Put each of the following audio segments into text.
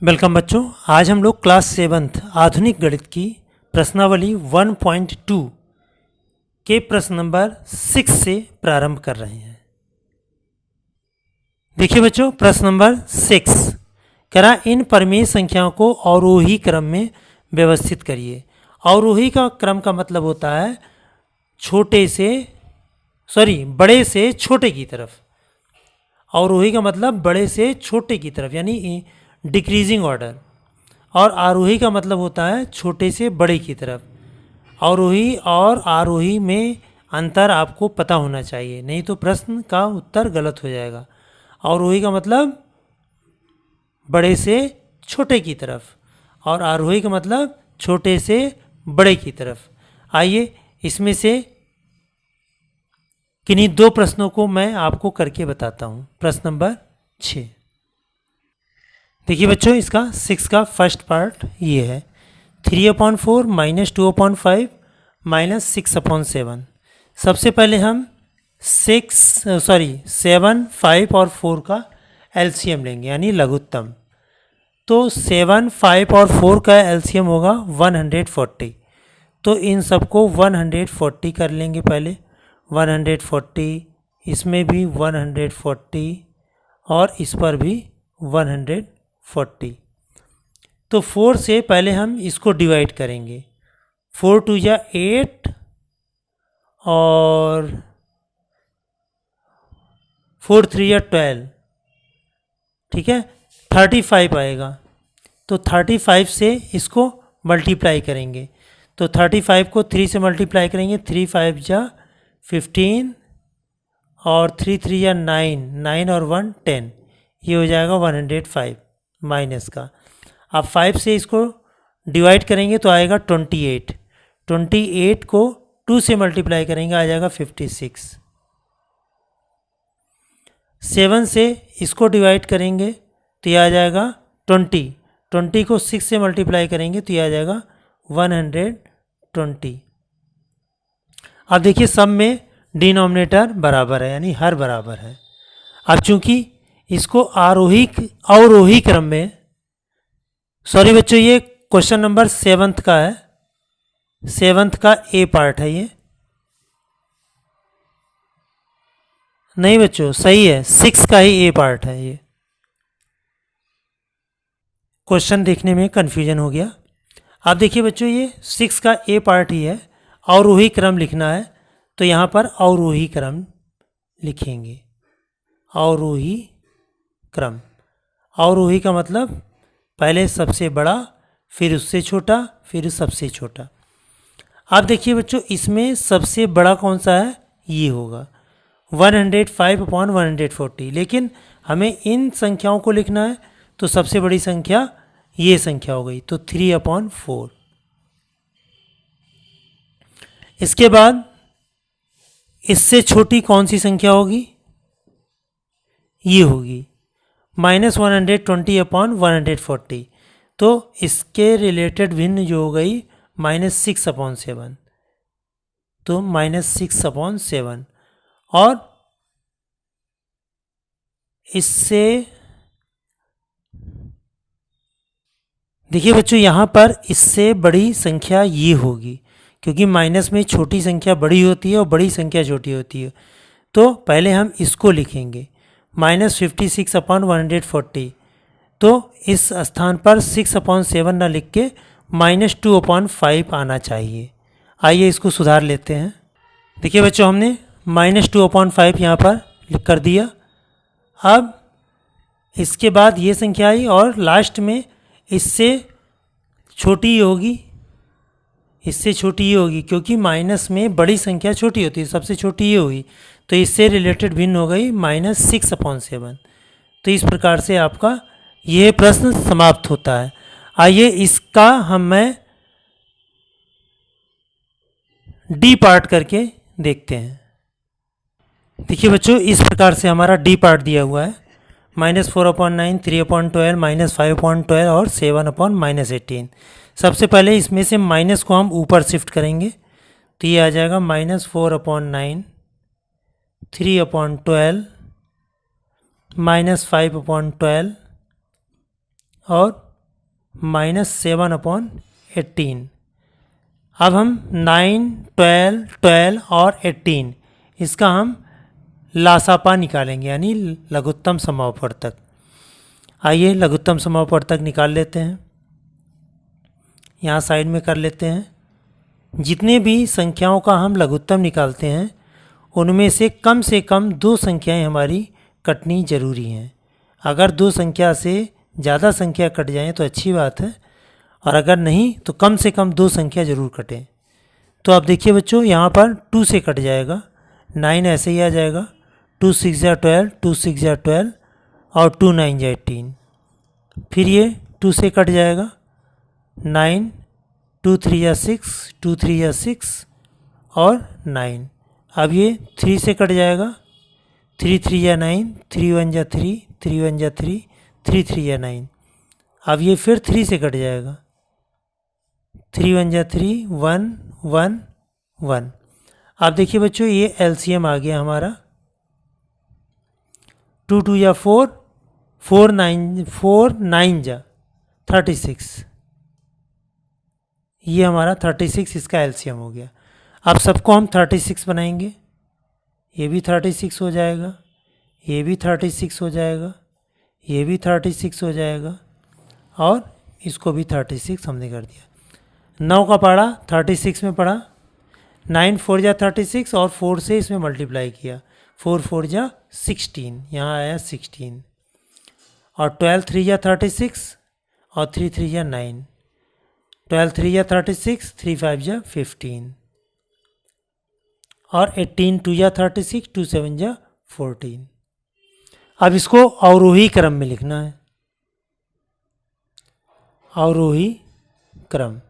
Welcome बच्चों। आज हम लोग क्लास 7th आधुनिक गणित की प्रश्नावली 1.2 के प्रश्न नंबर 6 से प्रारंभ कर रहे हैं। देखिए बच्चों, प्रश्न नंबर 6 कह रहा इन परिमेय संख्याओं को अवरोही क्रम में व्यवस्थित करिए। अवरोही का क्रम का मतलब होता है बड़े से छोटे की तरफ। अवरोही का मतलब बड़े से छोटे की तरफ यानी डिक्रीजिंग ऑर्डर, और आरोही का मतलब होता है छोटे से बड़े की तरफ। अवरोही और आरोही में अंतर आपको पता होना चाहिए, नहीं तो प्रश्न का उत्तर गलत हो जाएगा। अवरोही का मतलब बड़े से छोटे की तरफ और आरोही का मतलब छोटे से बड़े की तरफ। आइए इसमें से किन्हीं दो प्रश्नों को मैं आपको करके बताता हूँ। प्रश्न नंबर 6 देखिए बच्चों, इसका 6 का फर्स्ट पार्ट ये है 3/4 - 2/5 - 6/7। सबसे पहले हम 7, 5 और 4 का एलसीएम लेंगे यानी लघुत्तम। तो 7, 5 और 4 का एलसीएम होगा 140। तो इन सबको 140 कर लेंगे पहले। 140, इसमें भी 140 और इस पर भी 140। तो 4 से पहले हम इसको डिवाइड करेंगे। 4 2 या 8 और 4 3 या 12, ठीक है, 35 आएगा। तो 35 से इसको मल्टीप्लाई करेंगे। तो 35 को 3 से मल्टीप्लाई करेंगे। 3 5 जा 15 और 3 3 या 9, 9 और 1 10, ये हो जाएगा 105 माइनस का। अब 5 से इसको डिवाइड करेंगे तो आएगा 28। 28 को 2 से मल्टीप्लाई करेंगे, आ जाएगा 56। 7 से इसको डिवाइड करेंगे तो ये आ जाएगा 20। 20 को 6 से मल्टीप्लाई करेंगे तो ये आ जाएगा 120। अब देखिए सब में डिनोमिनेटर बराबर है यानी हर बराबर है। अब चूंकि इसको अवरोही क्रम में, सॉरी बच्चों, ये क्वेश्चन नंबर 7th का है, 7th का ए पार्ट है ये। नहीं बच्चों, सही है, 6 का ही ए पार्ट है ये। क्वेश्चन देखने में कंफ्यूजन हो गया। अब देखिए बच्चों, ये 6 का ए पार्ट ही है। अवरोही क्रम लिखना है तो यहाँ पर अवरोही क्रम लिखेंगे। अवरोही क्रम, अवरोही का मतलब पहले सबसे बड़ा, फिर उससे छोटा, फिर सबसे छोटा। अब देखिए बच्चों, इसमें सबसे बड़ा कौन सा है, ये होगा 105/140। लेकिन हमें इन संख्याओं को लिखना है तो सबसे बड़ी संख्या ये संख्या हो गई, तो 3/4। इसके बाद इससे छोटी कौन सी संख्या होगी, ये होगी -120/140। तो इसके रिलेटेड भिन्न जो हो गई -6/7, तो -6/7। और इससे देखिए बच्चों, यहाँ पर इससे बड़ी संख्या ये होगी, क्योंकि माइनस में छोटी संख्या बड़ी होती है और बड़ी संख्या छोटी होती है। तो पहले हम इसको लिखेंगे -56/140। तो इस स्थान पर 6/7 ना लिख के -2/5 आना चाहिए। आइए इसको सुधार लेते हैं। देखिए बच्चों, हमने -2/5 यहाँ पर लिख कर दिया। अब इसके बाद ये संख्या आई और लास्ट में इससे छोटी होगी, इससे छोटी ये होगी, क्योंकि माइनस में बड़ी संख्या छोटी होती है, सबसे छोटी ये होगी। तो इससे रिलेटेड भिन्न हो गई -6/7। तो इस प्रकार से आपका यह प्रश्न समाप्त होता है। आइए इसका मैं डी पार्ट करके देखते हैं। देखिए बच्चों, इस प्रकार से हमारा डी पार्ट दिया हुआ है -4/9, 3/12, -5/12 और 7/-18। सबसे पहले इसमें से माइनस को हम ऊपर शिफ्ट करेंगे तो ये आ जाएगा -4/9, 3/12, -5/12 और -7/18। अब हम 9, 12, 12 और 18 इसका हम लासापा निकालेंगे, यानी लघुत्तम समापवर्तक। आइए लघुत्तम समापवर्तक निकाल लेते हैं, यहाँ साइड में कर लेते हैं। जितने भी संख्याओं का हम लघुत्तम निकालते हैं उनमें से कम 2 संख्याएं हमारी कटनी जरूरी हैं। अगर 2 संख्या से ज़्यादा संख्या कट जाएं तो अच्छी बात है, और अगर नहीं तो कम से कम 2 संख्या ज़रूर कटें। तो अब देखिए बच्चों, यहाँ पर 2 से कट जाएगा, 9 ऐसे ही आ जाएगा, 2 6 या 12, 2 6 या 12 और 2 9 या 18। फिर ये 2 से कट जाएगा, 9, 2 3 या 6, 2 3 या 6 और 9। अब ये 3 से कट जाएगा, 3 3 या 9, 3 1 या 3, 3 1 या 3, 3 3 या 9। अब ये फिर 3 से कट जाएगा, 3 1 या 3, 1 1 1। अब देखिए बच्चों, ये एलसीएम आ गया हमारा, 2 2 या 4, 4 9 जा 36। ये हमारा 36 इसका एलसीएम हो गया। अब सबको हम 36 बनाएंगे, ये भी 36 हो जाएगा, ये भी 36 हो जाएगा, ये भी 36 हो जाएगा, और इसको भी 36 हमने कर दिया। 9 का पढ़ा 36 में पढ़ा, 9 4 जा 36 और 4 से इसमें मल्टीप्लाई किया, 4 4 जा 16, यहाँ आया 16। और 12 3 जा 36 और 3 3 जा 9, 12 3 जा 36, 3 5 जा 15 और 18 2 जा 36, 2 7 जा 14। अब इसको अवरोही क्रम में लिखना है, अवरोही क्रम,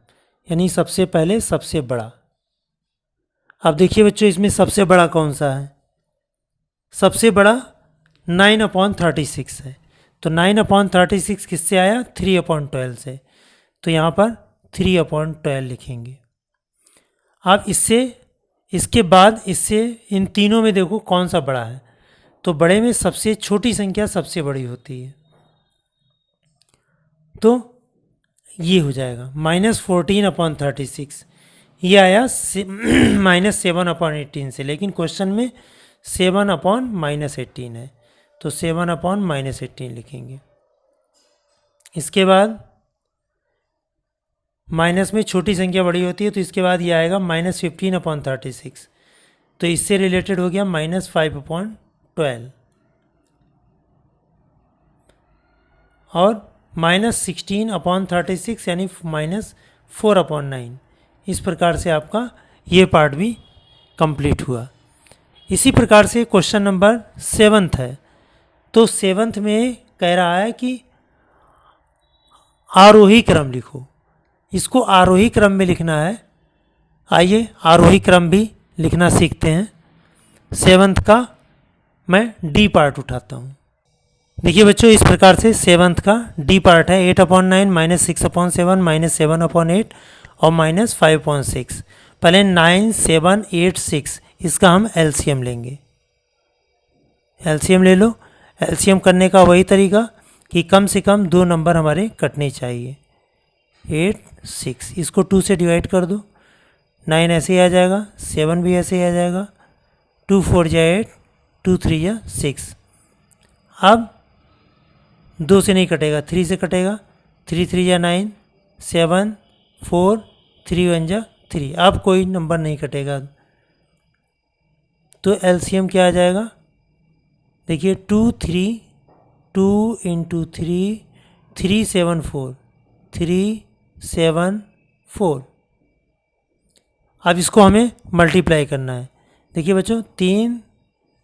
यानी सबसे पहले सबसे बड़ा। अब देखिए बच्चों, इसमें सबसे बड़ा कौन सा है? सबसे बड़ा 9/36 है। तो 9/36 किससे आया? 3/12 से। तो यहाँ पर 3/12 लिखेंगे। अब इसके बाद इससे इन तीनों में देखो कौन सा बड़ा है। तो बड़े में सबसे छोटी संख्या सबसे बड़ी होती है, तो ये हो जाएगा -14/36। ये आया -7/18 से, लेकिन क्वेश्चन में 7/-18 है, तो 7/-18 लिखेंगे। इसके बाद माइनस में छोटी संख्या बड़ी होती है, तो इसके बाद ये आएगा -15/36। तो इससे रिलेटेड हो गया -5/12 और -16/36 यानी -4/9। इस प्रकार से आपका ये पार्ट भी कंप्लीट हुआ। इसी प्रकार से क्वेश्चन नंबर 7 है। तो 7 में कह रहा है कि आरोही क्रम लिखो। इसको आरोही क्रम में लिखना है। आइए आरोही क्रम भी लिखना सीखते हैं। 7 का मैं डी पार्ट उठाता हूँ। देखिए बच्चों, इस प्रकार से 7 का डी पार्ट है 8/9, -6/7, -7/8 और -5/6। पहले 9, 7, 8, 6 इसका हम एलसीएम लेंगे। एलसीएम ले लो। एलसीएम करने का वही तरीका कि कम से कम 2 नंबर हमारे कटने चाहिए। 8, 6 इसको 2 से डिवाइड कर दो, 9 ऐसे ही आ जाएगा, 7 भी ऐसे ही आ जाएगा, 2 4 जा 8, 2 3 जा 6। अब 2 से नहीं कटेगा, 3 से कटेगा, 3 3 जा 9, 7 4, 3 1 जा 3। अब कोई नंबर नहीं कटेगा, तो एलसीएम क्या आ जाएगा? देखिए 2 3, 2 × 3, 3 7 4, 3 7 4। अब इसको हमें मल्टीप्लाई करना है। देखिए बच्चों, 3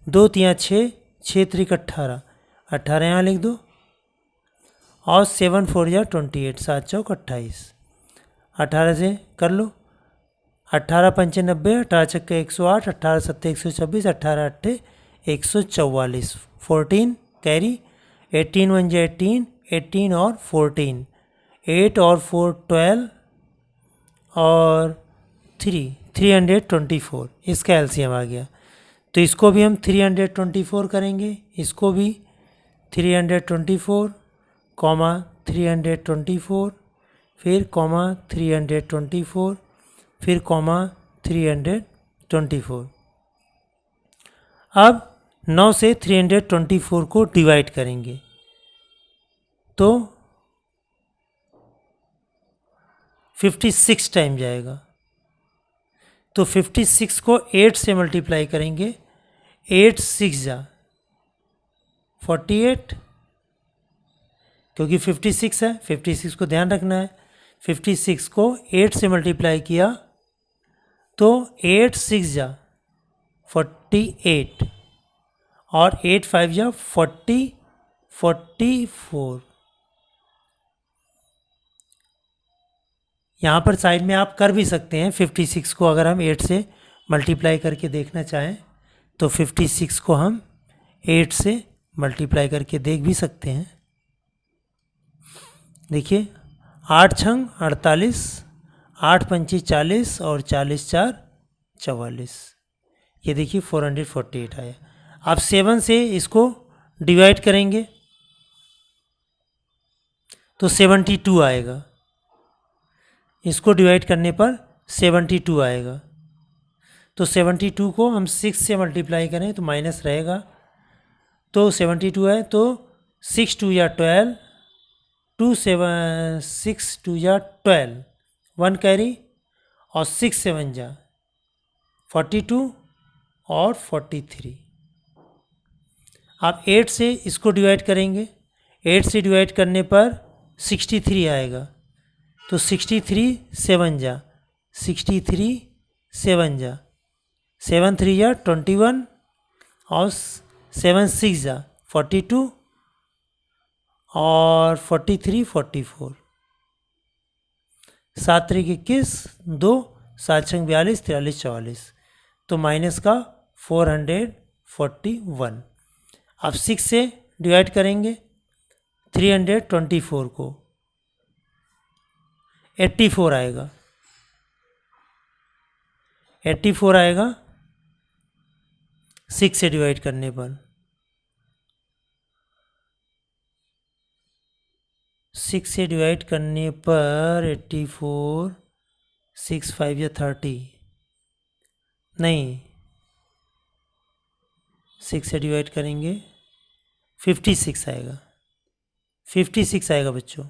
2 3 6, 6 3 18, 18 यहाँ लिख दो, और 7 4 या 28, 7 चौक 28। 18 से कर लो, 18 5 90, 18 छक्के 108, 18 7 126, 18 8 144, 14 कैरी, 18 1 जा 18, 18 और 14, 8 और 4 12 और 324। इसका एलसीएम आ गया। तो इसको भी हम 324 करेंगे, इसको भी 324, 324 फिर कॉमा 324, फिर कॉमा 324। अब 9 से 324 को डिवाइड करेंगे तो 56 टाइम जाएगा। तो 56 को 8 से मल्टीप्लाई करेंगे, 8 6 जा 48, क्योंकि 56 है, 56 को ध्यान रखना है। 56 को 8 से मल्टीप्लाई किया तो 8 6 जा 48 और 8 5 जा 44। यहाँ पर साइड में आप कर भी सकते हैं 56 को, अगर हम 8 से मल्टीप्लाई करके देखना चाहें तो 56 को हम 8 से मल्टीप्लाई करके देख भी सकते हैं। देखिए 8 छंग 48, 8 पंची 40 और 40 4 44। ये देखिए 448 आया। आप 7 से इसको डिवाइड करेंगे तो 72 आएगा। इसको डिवाइड करने पर 72 आएगा। तो 72 को हम 6 से मल्टीप्लाई करें तो माइनस रहेगा, तो 72 है तो 6 2 या 12, 2 7 6 2 या 12, 1 कैरी और 6 7 जा 42 और 43। आप 8 से इसको डिवाइड करेंगे, 8 से डिवाइड करने पर 63 आएगा। तो 63 7 जा 63 7 जा 7 3 जा 21 और 7 6 जा 42 और 43 44। 7 3 21, 2 7 6 42 43 44। तो माइनस का 441। अब 6 से डिवाइड करेंगे 324 को, 84 आएगा। 84 आएगा 6 से डिवाइड करने पर। 6 से डिवाइड करने पर 84, 6 5 या 30 नहीं, 6 से डिवाइड करेंगे 56 आएगा। 56 आएगा बच्चों।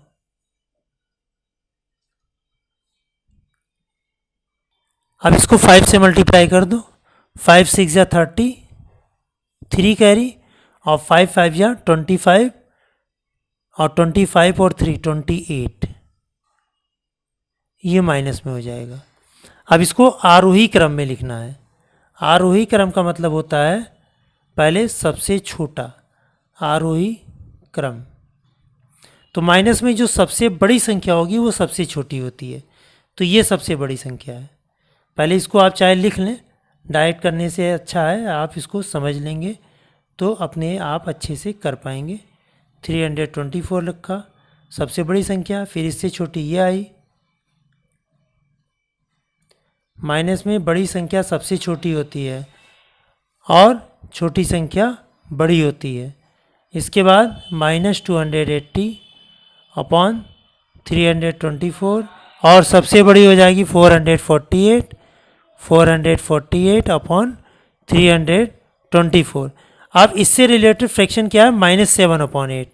अब इसको 5 से मल्टीप्लाई कर दो, 5 6 या 30, 3 कैरी और 5 5 या 25 और 25 और 3 28। ये माइनस में हो जाएगा। अब इसको आरोही क्रम में लिखना है। आरोही क्रम का मतलब होता है पहले सबसे छोटा, आरोही क्रम। तो माइनस में जो सबसे बड़ी संख्या होगी वो सबसे छोटी होती है। तो ये सबसे बड़ी संख्या है। पहले इसको आप चाहे लिख लें, डायरेक्ट करने से अच्छा है आप इसको समझ लेंगे तो अपने आप अच्छे से कर पाएंगे। 324 लिखा, सबसे बड़ी संख्या, फिर इससे छोटी ये आई। माइनस में बड़ी संख्या सबसे छोटी होती है और छोटी संख्या बड़ी होती है। इसके बाद -280 अपॉन 324 और सबसे बड़ी हो जाएगी 448 अपॉन 324। अब इससे रिलेटेड फ्रैक्शन क्या है? -7/8।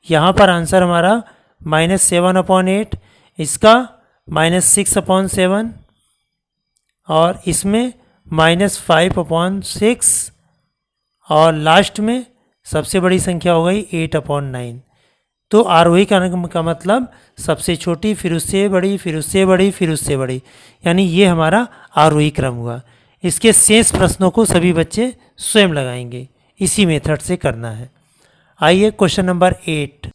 यहाँ पर आंसर हमारा -7/8, इसका -6/7 और इसमें -5/6 और लास्ट में सबसे बड़ी संख्या हो गई 8/9। तो आरोही का मतलब सबसे छोटी, फिर उससे बड़ी, फिर उससे बड़ी, फिर उससे बड़ी, यानी ये हमारा आरोही क्रम हुआ। इसके शेष प्रश्नों को सभी बच्चे स्वयं लगाएंगे, इसी मेथड से करना है। आइए क्वेश्चन नंबर 8।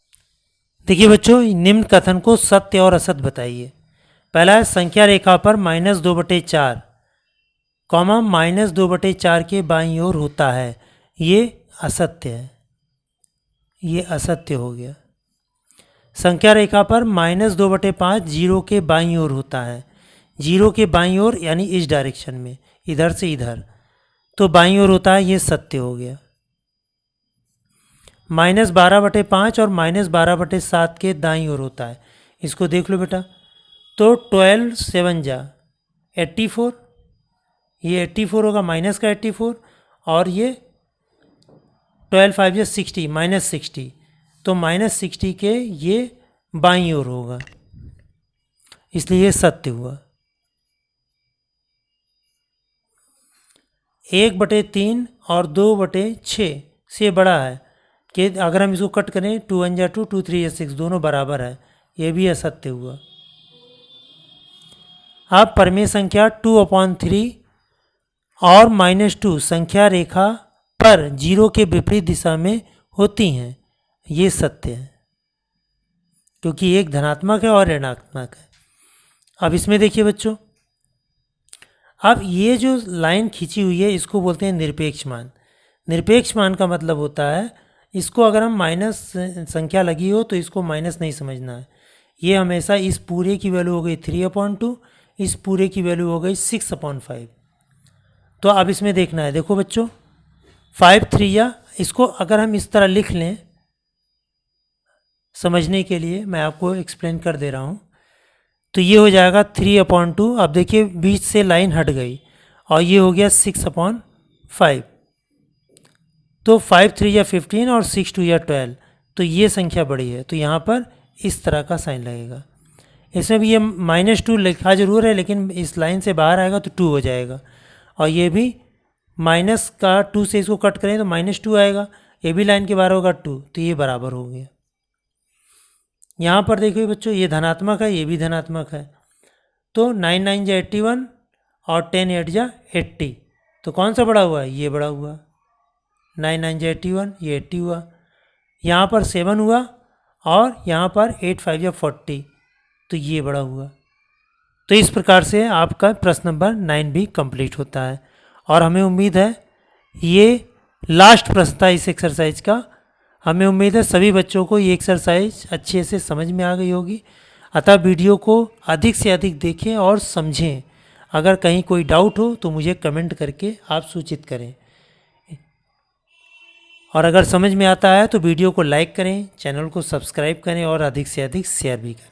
देखिए बच्चों, निम्न कथन को सत्य और असत्य बताइए। पहला है संख्या रेखा पर -2/4 कॉमा -2/4 के बाईं ओर होता है। ये असत्य है, ये असत्य हो गया। संख्या रेखा पर -2/5 जीरो के बाईं ओर होता है। जीरो के बाईं ओर यानी इस डायरेक्शन में, इधर से इधर, तो बाईं ओर होता है, ये सत्य हो गया। -12/5 और -12/7 के दाईं ओर होता है। इसको देख लो बेटा, तो 12 7 जा 84, ये 84 होगा माइनस का 84, और ये 12 5 जा 60 माइनस 60, तो माइनस 60 के ये बाईं ओर होगा, इसलिए ये सत्य हुआ। 1/3 और 2/6 से बड़ा है कि अगर हम इसको कट करें 2 1 जा 2 2 3 जा 6 दोनों बराबर है, ये भी असत्य हुआ। अब परिमेय संख्या 2/3 और -2 संख्या रेखा पर 0 के विपरीत दिशा में होती हैं, ये सत्य है, क्योंकि एक धनात्मक है और ऋणात्मक है। अब इसमें देखिए बच्चों, अब ये जो लाइन खींची हुई है इसको बोलते हैं निरपेक्ष मान। निरपेक्ष मान का मतलब होता है, इसको अगर हम माइनस संख्या लगी हो तो इसको माइनस नहीं समझना है। ये हमेशा इस पूरे की वैल्यू हो गई 3/2, इस पूरे की वैल्यू हो गई 6/5। तो अब इसमें देखना है, देखो बच्चों 5 3 या, इसको अगर हम इस तरह लिख लें समझने के लिए, मैं आपको एक्सप्लेन कर दे रहा हूँ, तो ये हो जाएगा 3/2। अब देखिए बीच से लाइन हट गई और ये हो गया 6/5। तो 5 3 या 15 और 6 2 या 12, तो ये संख्या बड़ी है, तो यहाँ पर इस तरह का साइन लगेगा। इसमें भी ये -2 लिखा जरूर है, लेकिन इस लाइन से बाहर आएगा तो 2 हो जाएगा, और ये भी माइनस का 2 से इसको कट करें तो -2 आएगा, ये भी लाइन के बाहर होगा 2, तो ये बराबर हो गया। यहाँ पर देखिए बच्चों, ये धनात्मक है, ये भी धनात्मक है, तो 9 9 जा 81 और 10 8 जा 80, तो कौन सा बड़ा हुआ? ये बड़ा हुआ। 9 9 जा 81, ये 80 हुआ। यहाँ पर 7 हुआ और यहाँ पर 8 5 जा 40, तो ये बड़ा हुआ। तो इस प्रकार से आपका प्रश्न नंबर 9 भी कंप्लीट होता है, और हमें उम्मीद है ये लास्ट प्रश्न था इस एक्सरसाइज का। हमें उम्मीद है सभी बच्चों को ये एक्सरसाइज अच्छे से समझ में आ गई होगी। अतः वीडियो को अधिक से अधिक देखें और समझें। अगर कहीं कोई डाउट हो तो मुझे कमेंट करके आप सूचित करें, और अगर समझ में आता है तो वीडियो को लाइक करें, चैनल को सब्सक्राइब करें और अधिक से अधिक शेयर भी करें।